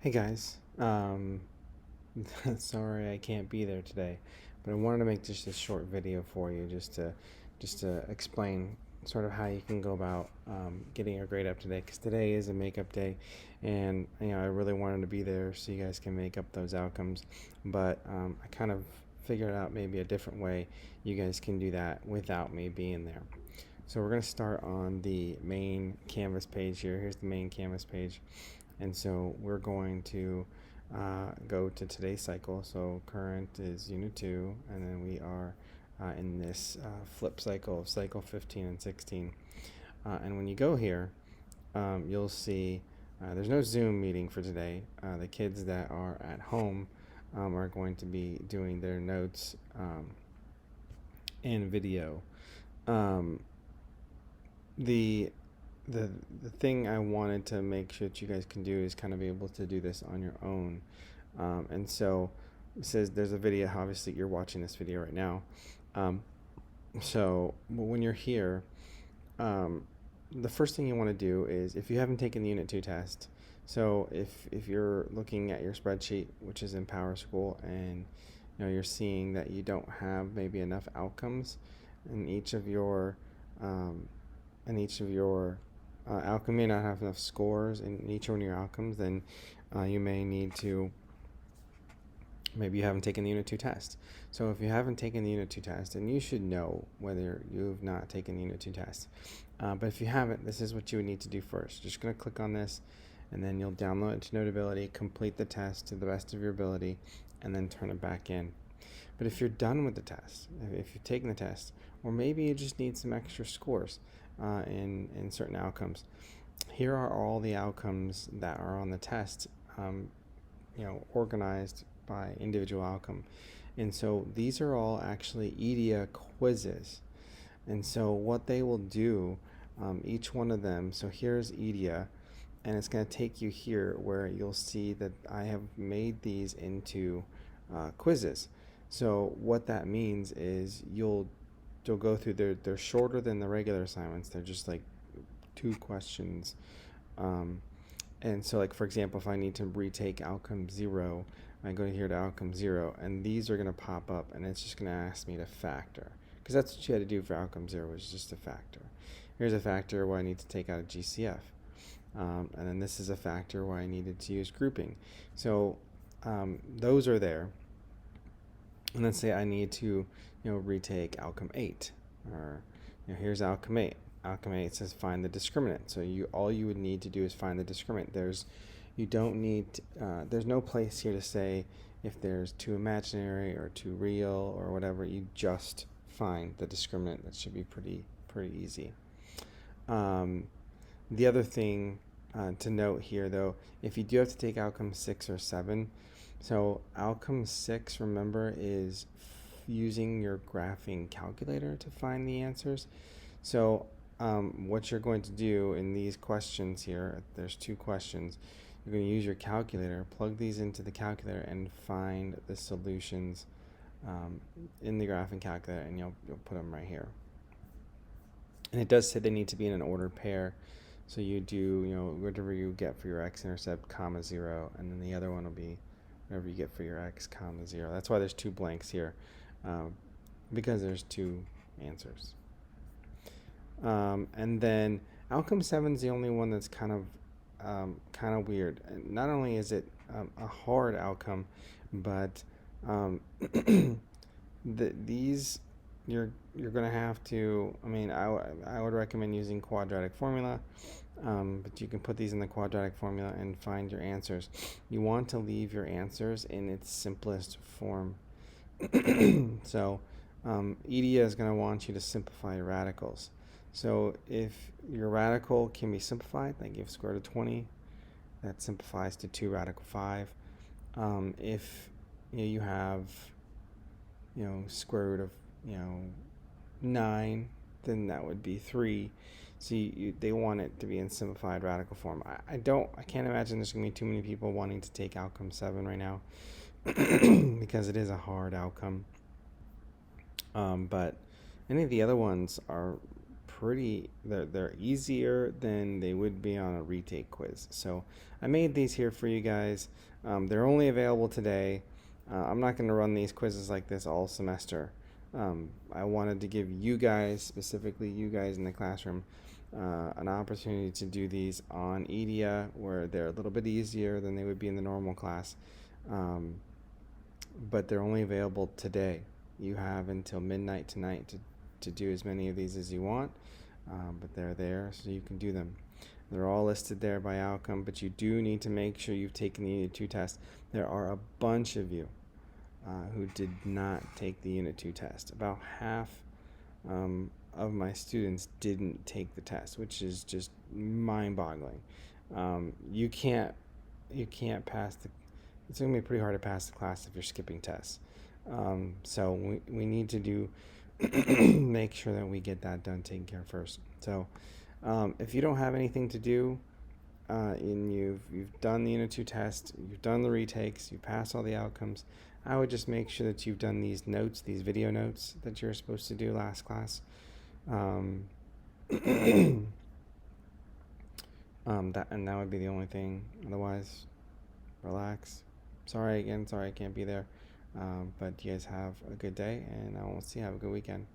Hey guys, sorry I can't be there today, but I wanted to make just a short video for you, just to explain sort of how you can go about getting your grade up today. Because today is a makeup day, and I really wanted to be there so you guys can make up those outcomes. But I kind of figured out maybe a different way you guys can do that without me being there. So we're gonna start on the main Canvas page here. Here's the main Canvas page. And so we're going to go to today's cycle. So current is unit 2, and then we are in this flip cycle of cycle 15 and 16. And when you go here, you'll see there's no Zoom meeting for today. The kids that are at home are going to be doing their notes in video. Um, the the the thing I wanted to make sure that you guys can do is kind of be able to do this on your own. And so it says there's a video. Obviously, you're watching this video right now. Um, so when you're here, um, the first thing you want to do is if you haven't taken the Unit 2 test. So if you're looking at your spreadsheet, which is in PowerSchool, and you're seeing that you don't have maybe enough outcomes in each of your um, outcome may not have enough scores in each one of your outcomes, then you may need to, maybe you haven't taken the Unit 2 test. So if you haven't taken the Unit 2 test, and you should know whether you've not taken the Unit 2 test. But if you haven't, this is what you would need to do first. Just going to click on this, and then you'll download it to Notability, complete the test to the best of your ability, and then turn it back in. But if you're done with the test, if you've taken the test, or maybe you just need some extra scores in certain outcomes, here are all the outcomes that are on the test, organized by individual outcome. And so these are all actually EDIA quizzes. And so what they will do, each one of them, so here's EDIA, and it's going to take you here where you'll see that I have made these into quizzes. So what that means is you'll go through, they're shorter than the regular assignments. They're just like 2 questions. And so, like, for example, if I need to retake outcome 0, I go here to outcome 0, and these are going to pop up, and it's just going to ask me to factor, because that's what you had to do for outcome 0, was just a factor. Here's a factor where I need to take out a GCF. And then this is a factor where I needed to use grouping. So those are there. And let's say I need to, retake outcome 8, or here's outcome 8. Outcome 8 says find the discriminant. So all you would need to do is find the discriminant. There's no place here to say if there's too imaginary or too real or whatever. You just find the discriminant. That should be pretty easy. The other thing to note here, though, if you do have to take outcome 6 or 7, so outcome 6, remember, is using your graphing calculator to find the answers. So what you're going to do in these questions here, there's 2 questions. You're going to use your calculator, plug these into the calculator, and find the solutions in the graphing calculator, and you'll put them right here. And it does say they need to be in an ordered pair. So you do, whatever you get for your x-intercept, comma 0, and then the other one will be whatever you get for your x, comma 0. That's why there's 2 blanks here, because there's 2 answers. And then outcome 7 is the only one that's kind of weird. And not only is it a hard outcome, but these you're going to have to, I would recommend using quadratic formula, but you can put these in the quadratic formula and find your answers. You want to leave your answers in its simplest form. So EDIA is going to want you to simplify your radicals. So if your radical can be simplified, like if square root of 20, that simplifies to 2 radical 5. If you have square root of 9, then that would be 3. So they want it to be in simplified radical form. I can't imagine there's going to be too many people wanting to take outcome 7 right now because it is a hard outcome. But any of the other ones are they're easier than they would be on a retake quiz. So I made these here for you guys. They're only available today. I'm not going to run these quizzes like this all semester. I wanted to give you guys, specifically you guys in the classroom, an opportunity to do these on EDIA, where they're a little bit easier than they would be in the normal class. But they're only available today. You have until midnight tonight to do as many of these as you want, but they're there so you can do them. They're all listed there by outcome, but you do need to make sure you've taken the Unit 2 test. There are a bunch of you who did not take the Unit 2 test. About half of my students didn't take the test, which is just mind-boggling. You can't pass the. It's going to be pretty hard to pass the class if you're skipping tests. So we need to do make sure that we get that done, taken care of first. So if you don't have anything to do, and you've done the Unit 2 test, you've done the retakes, you've passed all the outcomes, I would just make sure that you've done these notes, these video notes that you're supposed to do last class. That would be the only thing. Otherwise, relax. Sorry I can't be there. But you guys have a good day, and I will see you. Have a good weekend.